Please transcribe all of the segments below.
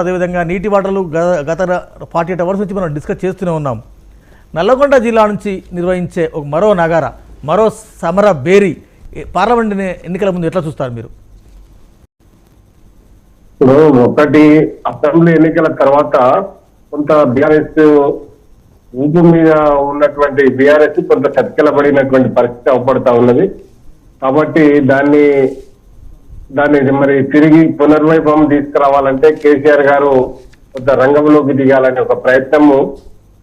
అదేవిధంగా నీటి వాటర్లు గత 48 అవర్స్ నుంచి మనం డిస్కస్ చేస్తూనే ఉన్నాం. నల్లగొండ జిల్లా నుంచి నిర్వహించే ఒక మరో సమర బేరీ పార్లమెంట్ ఎన్నికల ముందు ఎట్లా చూస్తారు మీరు? ఒకటి అసెంబ్లీ ఎన్నికల తర్వాత కొంత బీఆర్ఎస్ ఊపు మీద ఉన్నటువంటి బీఆర్ఎస్ కొంత చతికిలబడినటువంటి పరిస్థితి అవపడతా ఉన్నది. కాబట్టి దాన్ని మరి తిరిగి పునర్వైభవం తీసుకురావాలంటే కేసీఆర్ గారు కొంత రంగంలోకి దిగాలనే ఒక ప్రయత్నము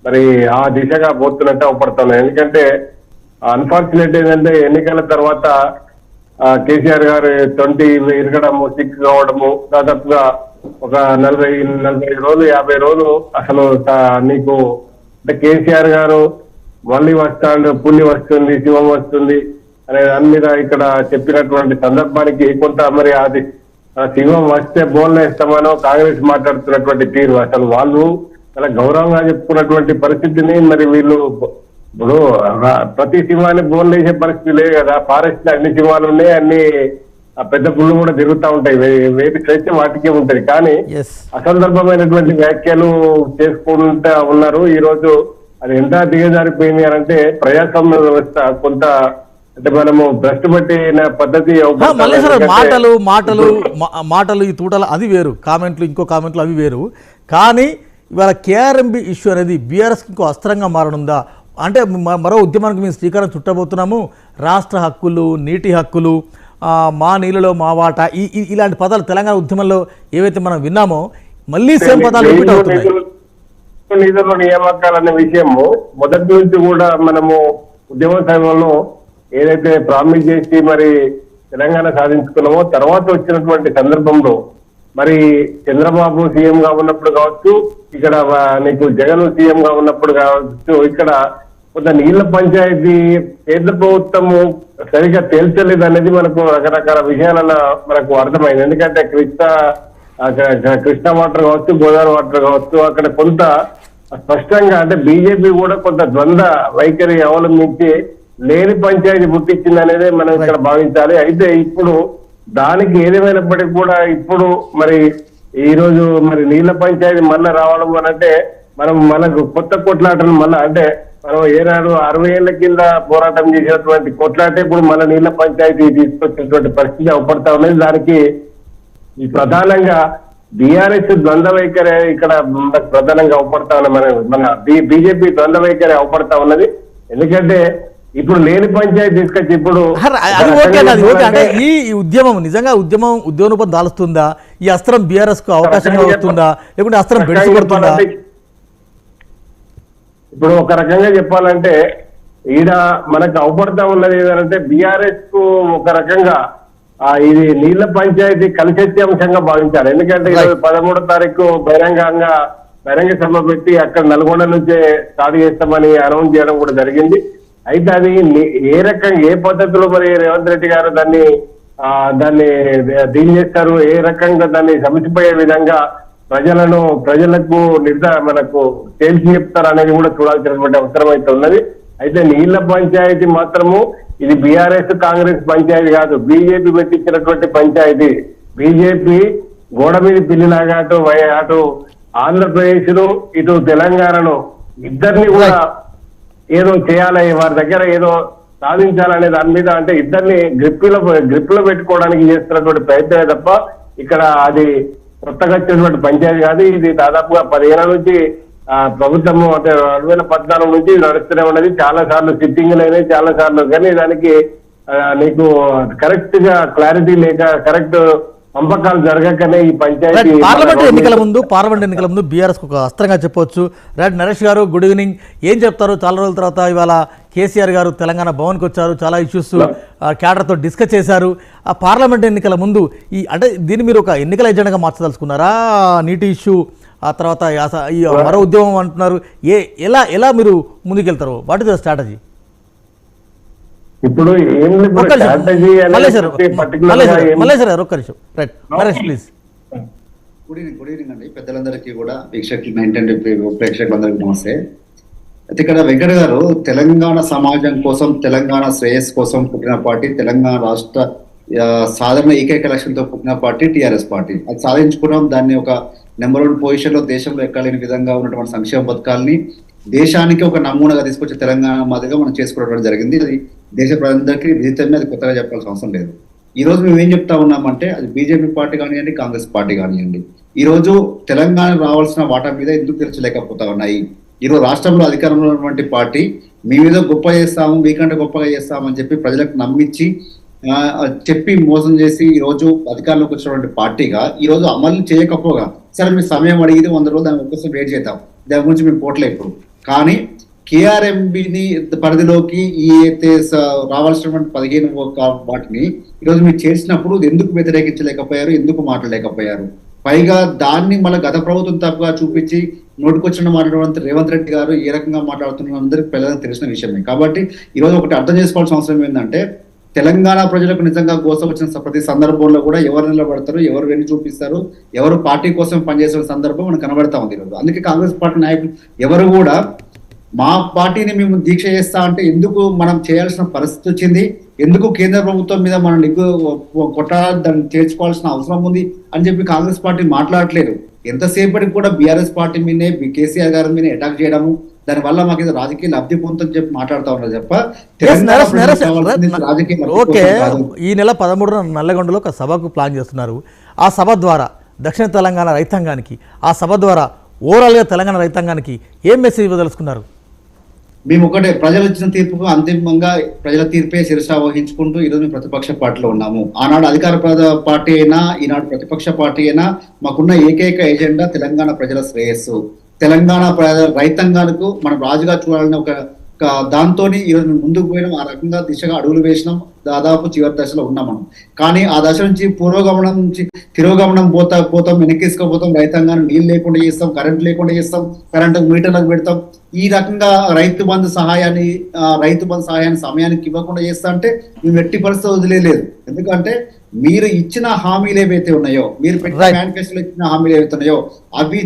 మరి ఆ దిశగా పోతున్నట్టు అవపడుతున్నాయి. ఎందుకంటే అన్ఫార్చునేట్ ఏంటంటే ఎన్నికల తర్వాత కేసీఆర్ గారు 20 ఇరగడము, సిక్ కావడము, దాదాపుగా ఒక 40 రోజులు 50 రోజులు అసలు నీకు అంటే కేసీఆర్ గారు మళ్ళీ వస్తాడు, పుణ్యం వస్తుంది, శివం వస్తుంది అనే దాని మీద ఇక్కడ చెప్పినటువంటి సందర్భానికి కొంత మరి అది శివం వస్తే బోన్లు వేస్తామనో కాంగ్రెస్ మాట్లాడుతున్నటువంటి తీరు అసలు వాళ్ళు చాలా గౌరవంగా చెప్పుకున్నటువంటి పరిస్థితిని మరి వీళ్ళు ఇప్పుడు ప్రతి సింహాన్ని బోన్లు వేసే పరిస్థితి లేదు కదా. ఫారెస్ట్ అన్ని సింహాలు ఉన్నాయి, అన్ని పెద్ద పుళ్ళు కూడా తిరుగుతూ ఉంటాయి, వేటి స్వేచ్ఛ వాటికే ఉంటది. కానీ అసందర్భమైనటువంటి వ్యాఖ్యలు చేసుకుంటా ఉన్నారు. ఈ రోజు అది ఎంత దిగజారిపోయింది అని అంటే ప్రజాస్వామ్య వ్యవస్థ కొంత అంటే మనము భ్రష్టు పట్టిన పద్ధతి. మాటలు ఈ తూటలు అది వేరు, కామెంట్లు ఇంకో కామెంట్లు అవి వేరు. కానీ ఇవాళ కేఆర్ఎంబి ఇష్యూ అనేది బీఆర్ఎస్కి ఇంకో అస్త్రంగా మారనుందా? అంటే మరో ఉద్యమానికి మేము శ్రీకారం చుట్టబోతున్నాము, రాష్ట్ర హక్కులు, నీటి హక్కులు, మా నీళ్ళలో మా వాటా, ఇలాంటి పదాలు తెలంగాణ ఉద్యమంలో ఏవైతే మనం విన్నామో మళ్ళీ సేమ్ పదాలు రిపీట్ అవుతున్నాయి. నిధుల నియామకాలనే విషయము మొదటి నుంచి కూడా మనము ఉద్యమ సమయంలో ఏదైతే ప్రామిస్ చేసి మరి తెలంగాణ సాధించుకున్నామో తర్వాత వచ్చినటువంటి సందర్భంలో మరి చంద్రబాబు సీఎం గా ఉన్నప్పుడు కావచ్చు, ఇక్కడ నీకు జగన్ సీఎం గా ఉన్నప్పుడు కావచ్చు, ఇక్కడ కొంత నీళ్ల పంచాయతీ కేంద్ర ప్రభుత్వము సరిగా తేల్చలేదు అనేది మనకు రకరకాల విషయాలలో మనకు అర్థమైంది. ఎందుకంటే కృష్ణా వాటర్ కావచ్చు, గోదావరి వాటర్ కావచ్చు, అక్కడ కొంత స్పష్టంగా అంటే బీజేపీ కూడా కొంత ద్వంద్వ వైఖరి అవలంబించి లేని పంచాయతీ పుట్టించింది అనేది మనం ఇక్కడ భావించాలి. అయితే ఇప్పుడు దానికి ఏదేమైనప్పటికీ కూడా ఇప్పుడు మరి ఈ రోజు మరి నీళ్ల పంచాయతీ మళ్ళా రావడం అంటే మనకు కొత్త కొట్లాటలు మళ్ళా అంటే మనం ఏనాడు 60 ఏళ్ల కింద పోరాటం చేసినటువంటి కొట్లాటే ఇప్పుడు మన నీళ్ల పంచాయతీ తీసుకొచ్చినటువంటి పరిస్థితి అవపడతా ఉన్నది. దానికి ఈ ప్రధానంగా బీఆర్ఎస్ ద్వంద్వ వైఖరి ఇక్కడ ప్రధానంగా అవపడతా ఉన్నది. మన బీజేపీ ద్వంద్వ వైఖరి అవపడతా ఉన్నది. ఎందుకంటే ఇప్పుడు లేని పంచాయతీ తీసుకొచ్చి ఇప్పుడు అంటే ఈ ఉద్యమం నిజంగా ఉద్యమోపం దాలుస్తుందా? ఈ అస్త్రం బీఆర్ఎస్ కు అవకాశంగా వస్తుందా, లేకుంటే అస్త్రం బెడిసిపడుతుందా? ఇప్పుడు ఒక రకంగా చెప్పాలంటే ఈడ మనకు అవపడతా ఉన్నది ఏదంటే బీఆర్ఎస్ కు ఒక రకంగా ఇది నీళ్ల పంచాయతీ కలిసెత్తే అంశంగా భావించాలి. ఎందుకంటే 13వ తారీఖు బహిరంగ సభ పెట్టి అక్కడ నల్గొండ నుంచే స్టార్ట్ చేస్తామని అనౌన్స్ చేయడం కూడా జరిగింది. అయితే అది ఏ పద్ధతిలో మరి రేవంత్ రెడ్డి గారు దాన్ని డీల్ చేస్తారు, ఏ రకంగా దాన్ని సమసిపోయే విధంగా ప్రజలకు మనకు తేల్చి చెప్తారు అనేది కూడా చూడాల్సినటువంటి అవసరం అయితే ఉన్నది. అయితే నీళ్ల పంచాయతీ మాత్రము ఇది బీఆర్ఎస్ కాంగ్రెస్ పంచాయతీ కాదు, బీజేపీ పెట్టించినటువంటి పంచాయతీ. బీజేపీ గోడ మీద పిల్లిలాగా అటు ఆంధ్రప్రదేశ్ ను ఇటు తెలంగాణను ఇద్దరిని కూడా ఏదో చేయాలి, వారి దగ్గర ఏదో సాధించాలనే దాని మీద అంటే ఇద్దరిని గ్రిప్ లో పెట్టుకోవడానికి చేస్తున్నటువంటి ప్రయత్నమే తప్ప ఇక్కడ అది కొత్తగా వచ్చినటువంటి పంచాయతీ కాదు. ఇది దాదాపుగా 10 ఏళ్ల నుంచి ప్రభుత్వము అంటే 2014 నుంచి నడుస్తూనే ఉన్నది. చాలా సార్లు సిట్టింగ్లు అయినాయి, చాలా సార్లు. కానీ దానికి నీకు కరెక్ట్ గా క్లారిటీ లేక కరెక్ట్ పంపకాలు జరగకనే ఈ పంచాయతీ పార్లమెంట్ ఎన్నికల ముందు బీఆర్ఎస్ ఒక అస్త్రంగా చెప్పొచ్చు. రైట్, నరేష్ గారు గుడ్ ఈవినింగ్. ఏం చెప్తారు? చాలా రోజుల తర్వాత ఇవాళ కేసీఆర్ గారు తెలంగాణ భవన్కి వచ్చారు, చాలా ఇష్యూస్ క్యాడర్తో డిస్కస్ చేశారు. ఆ పార్లమెంట్ ఎన్నికల ముందు అంటే దీన్ని మీరు ఒక ఎన్నికల ఎజెండాగా మార్చదలుచుకున్నారా? నీటి ఇష్యూ, ఆ తర్వాత ఈ మరో ఉద్యమం అంటున్నారు, ఎలా మీరు ముందుకెళ్తారు? What is the strategy? ఇప్పుడు ఏం ఒక్క నిమిషం ప్లీజ్. గుడ్ ఈవినింగ్ అండి పెద్దలందరికీ కూడా, ప్రేక్షకులందరికీ నమస్తే. అయితే ఇక్కడ వెంకట గారు తెలంగాణ సమాజం కోసం, తెలంగాణ శ్రేయస్ కోసం పుట్టిన పార్టీ, తెలంగాణ రాష్ట్ర సాధారణ ఏకైక లక్ష్యంతో పుట్టిన పార్టీ టీఆర్ఎస్ పార్టీ. అది సాధించుకున్నాం, దాన్ని ఒక నెంబర్ 1 పొజిషన్ లో దేశంలో ఎక్కలేని విధంగా ఉన్నటువంటి సంక్షేమ పథకాలని దేశానికి ఒక నమూనాగా తీసుకొచ్చే తెలంగాణ మాదిరిగా మనం చేసుకోవడం జరిగింది. అది దేశ ప్రజలందరికీ విదితమే, అది కొత్తగా చెప్పాల్సిన అవసరం లేదు. ఈ రోజు మేము ఏం చెప్తా ఉన్నామంటే అది బీజేపీ పార్టీ కానివ్వండి, కాంగ్రెస్ పార్టీ కానివ్వండి, ఈ రోజు తెలంగాణ రావాల్సిన వాటా మీద ఎందుకు తెరచలేకపోతా ఉన్నాయి. ఈ రోజు రాష్ట్రంలో అధికారంలో ఉన్నటువంటి పార్టీ మీ మీద గొప్ప చేస్తాము, మీకంటే గొప్పగా చేస్తామని చెప్పి ప్రజలకు నమ్మించి చెప్పి మోసం చేసి ఈ రోజు అధికారంలోకి వచ్చినటువంటి పార్టీగా ఈ రోజు అమలు చేయకపోగా, సరే మీ సమయం అడిగితే 100 రోజులు దాని కోసం వెయిట్ చేద్దాం, దాని గురించి మేము పోట్లే ఇప్పుడు. కానీ కేఆర్ఎంబిని పరిధిలోకి ఈ అయితే రావాల్సినటువంటి 15 వాటిని ఈరోజు మీరు చేసినప్పుడు ఎందుకు వ్యతిరేకించలేకపోయారు, ఎందుకు మాట్లాడలేకపోయారు? పైగా దాన్ని మళ్ళీ గత ప్రభుత్వం తప్పుగా చూపించి నోటికొచ్చిన మాట్లాడడం రేవంత్ రెడ్డి గారు ఏ రకంగా మాట్లాడుతున్న అందరికి పిల్లలకు తెలిసిన విషయమే. కాబట్టి ఈరోజు ఒకటి అర్థం చేసుకోవాల్సిన అవసరం ఏంటంటే తెలంగాణ ప్రజలకు నిజంగా గోసం వచ్చిన ప్రతి సందర్భంలో కూడా ఎవరు నిలబడతారు, ఎవరు వెన్ను చూపిస్తారు, ఎవరు పార్టీ కోసం పనిచేసే సందర్భం మనకు కనబడతా ఉంది ఈరోజు. అందుకే కాంగ్రెస్ పార్టీ నాయకులు ఎవరు కూడా మా పార్టీని మేము దీక్ష చేస్తా అంటే ఎందుకు మనం చేయాల్సిన పరిస్థితి వచ్చింది, ఎందుకు కేంద్ర ప్రభుత్వం మీద మనం దాన్ని చేర్చుకోవాల్సిన అవసరం ఉంది అని చెప్పి కాంగ్రెస్ పార్టీ మాట్లాడట్లేదు. ఎంతసేపటికి కూడా బీఆర్ఎస్ పార్టీ మీదే, కేసీఆర్ గారి మీద అటాక్ చేయడము, దానివల్ల మాకు ఇది రాజకీయ లబ్ధి పొందుతుందని చెప్పి మాట్లాడుతా ఉన్నారు తప్ప ఓకే. ఈ నెల 13న నల్లగొండలో ఒక సభకు ప్లాన్ చేస్తున్నారు. ఆ సభ ద్వారా దక్షిణ తెలంగాణ రైతాంగానికి, ఆ సభ ద్వారా ఓవరాల్గా తెలంగాణ రైతాంగానికి ఏం మెసేజ్ ఇవ్వదలుచుకున్నారు? మేము ఒకటే, ప్రజలు ఇచ్చిన తీర్పుకు అంతిమంగా ప్రజల తీర్పే శిరస వహించుకుంటూ ఈరోజు మేము ప్రతిపక్ష పార్టీలో ఉన్నాము. ఆనాడు అధికార పార్టీ అయినా, ఈనాడు ప్రతిపక్ష పార్టీ అయినా మాకున్న ఏకైక ఎజెండా తెలంగాణ ప్రజల శ్రేయస్సు, తెలంగాణ రైతాంగానికి మనం రాజుగా చూడాలని ఒక దాంతో ఈరోజు మేము ముందుకు పోయినాం. ఆ రకంగా దిశగా అడుగులు వేసినాం. దాదాపు చివరి దశలో ఉన్నాం మనం. కానీ ఆ దశ నుంచి పురోగమనం నుంచి తిరోగమనం పోతాం, వెనక్కిసుకపోతాం. రైతాంగాన్ని నీళ్ళు లేకుండా చేస్తాం, కరెంట్ లేకుండా చేస్తాం, కరెంటు మీటర్లకు పెడతాం. ఈ రకంగా రైతు బంధు సహాయాన్ని సమయానికి ఇవ్వకుండా చేస్తా అంటే మేము ఎట్టి పరిస్థితి వదిలేదు. ఎందుకంటే మీరు ఇచ్చిన హామీలు ఏవైతే ఉన్నాయో, మీరు పెట్టిన మేనిఫెస్టోలో ఇచ్చిన హామీలు ఏవైతే ఉన్నాయో అవి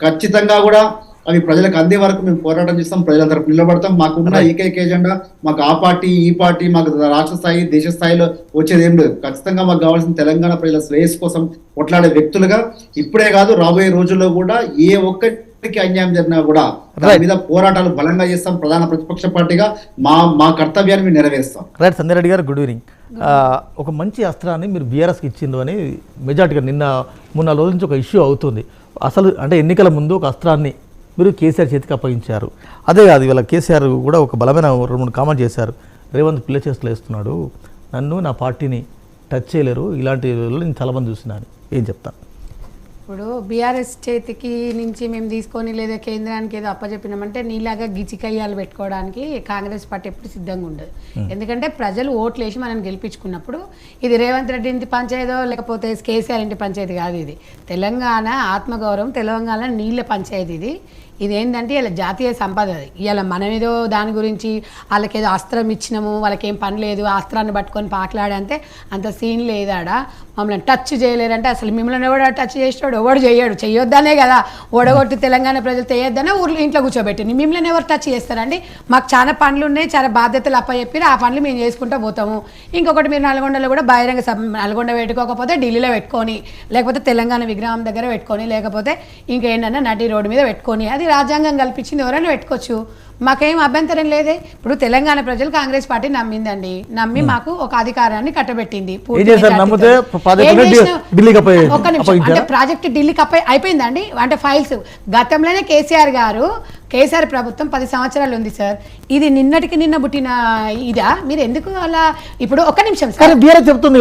ఖచ్చితంగా కూడా అవి ప్రజలకు అందే వరకు మేము పోరాటం చేస్తాం, ప్రజల తరపు నిలబడతాం. మాకున్న ఏకైక ఎజెండా మాకు ఆ పార్టీ ఈ పార్టీ మాకు రాష్ట్ర స్థాయి దేశ స్థాయిలో వచ్చేది ఏం లేదు. ఖచ్చితంగా మాకు కావాల్సిన తెలంగాణ ప్రజల శ్రేయస్ కోసం కొట్లాడే వ్యక్తులుగా ఇప్పుడే కాదు రాబోయే రోజుల్లో కూడా ఏ ఒక్కరికి అన్యాయం జరిగినా కూడా దాని మీద పోరాటాలు బలంగా చేస్తాం. ప్రధాన ప్రతిపక్ష పార్టీగా మా కర్తవ్యాన్ని మేము నెరవేరుస్తాం. రైట్. సంజయ్ రెడ్డి గారు, గుడ్ ఈవినింగ్. ఒక మంచి అస్త్రాన్ని మీరు బీఆర్ఎస్కి ఇచ్చిండు అని మెజార్టీగా నిన్న 3-4 రోజుల నుంచి ఒక ఇష్యూ అవుతుంది. అసలు అంటే ఎన్నికల ముందు ఒక అస్త్రాన్ని మీరు కేసీఆర్ చేతికి అప్పగించారు. అదే కాదు, ఇవాళ కేసీఆర్ కూడా ఒక బలమైన 2-3 కామెంట్ చేశారు. రేవంత్ పిల్ల చేస్తులు వేస్తున్నాడు, నన్ను నా పార్టీని టచ్ చేయలేరు, ఇలాంటి నేను చాలామంది చూసినాను, ఏం చెప్తాను? ఇప్పుడు బీఆర్ఎస్ చేతికి నుంచి మేము తీసుకొని లేదా కేంద్రానికి ఏదో అప్పచెప్పినామంటే నీలాగా గిచికయ్యాలు పెట్టుకోవడానికి కాంగ్రెస్ పార్టీ ఎప్పుడు సిద్ధంగా ఉండదు. ఎందుకంటే ప్రజలు ఓట్లు వేసి మనం గెలిపించుకున్నప్పుడు ఇది రేవంత్ రెడ్డి ఇంటి పంచాయతీ లేకపోతే కేసీఆర్ ఇంటి పంచాయతీ కాదు. ఇది తెలంగాణ ఆత్మగౌరవం, తెలంగాణ నీళ్ళ పంచాయతీ. ఇది ఏంటంటే ఇలా జాతీయ సంపద. ఇలా మనమేదో దాని గురించి వాళ్ళకేదో అస్త్రం ఇచ్చినాము, వాళ్ళకేం పని లేదు, అస్త్రాన్ని పట్టుకొని పాకలాడంటే అంత సీన్ లేదాడా. మమ్మల్ని టచ్ చేయలేరంటే అసలు మిమ్మల్ని ఎవడ టచ్ చేసినాడు, ఎవడు చేయడు, చేయొద్దనే కదా ఓడగొట్టి తెలంగాణ ప్రజలు చేయొద్దనే ఊర్లో ఇంట్లో కూర్చోబెట్టింది. మిమ్మల్ని ఎవరు టచ్ చేస్తారండి? మాకు చాలా పనులు ఉన్నాయి, చాలా బాధ్యతలు అప్పచెప్పిన ఆ పనులు మేము చేసుకుంటూ పోతాము. ఇంకొకటి, మీరు నల్గొండలో కూడా బహిరంగ నల్గొండ పెట్టుకోకపోతే ఢిల్లీలో పెట్టుకొని, లేకపోతే తెలంగాణ విగ్రహం దగ్గర పెట్టుకొని, లేకపోతే ఇంకేంటన్నా నటి రోడ్డు మీద పెట్టుకొని, అది రాజ్యాంగం కల్పించింది, ఎవరైనా పెట్టుకోవచ్చు, మాకేం అభ్యంతరం లేదే. ఇప్పుడు తెలంగాణ ప్రజలు కాంగ్రెస్ పార్టీ నమ్మిందండి, నమ్మి మాకు ఒక అధికారాన్ని కట్టబెట్టింది. ఒక్క నిమిషం, అంటే ప్రాజెక్ట్ ఢిల్లీకి అయిపోయిందండి. అంటే ఫైల్స్ గతంలోనే కేసీఆర్ ప్రభుత్వం 10 సంవత్సరాలు ఉంది సార్. ఇది నిన్నటికి నిన్న పుట్టిన ఇదా? మీరు ఎందుకు అలా? ఇప్పుడు ఒక్క నిమిషం సార్, చెప్తుంది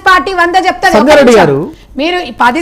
పార్టీ 100 చెప్తారు. మీరు 10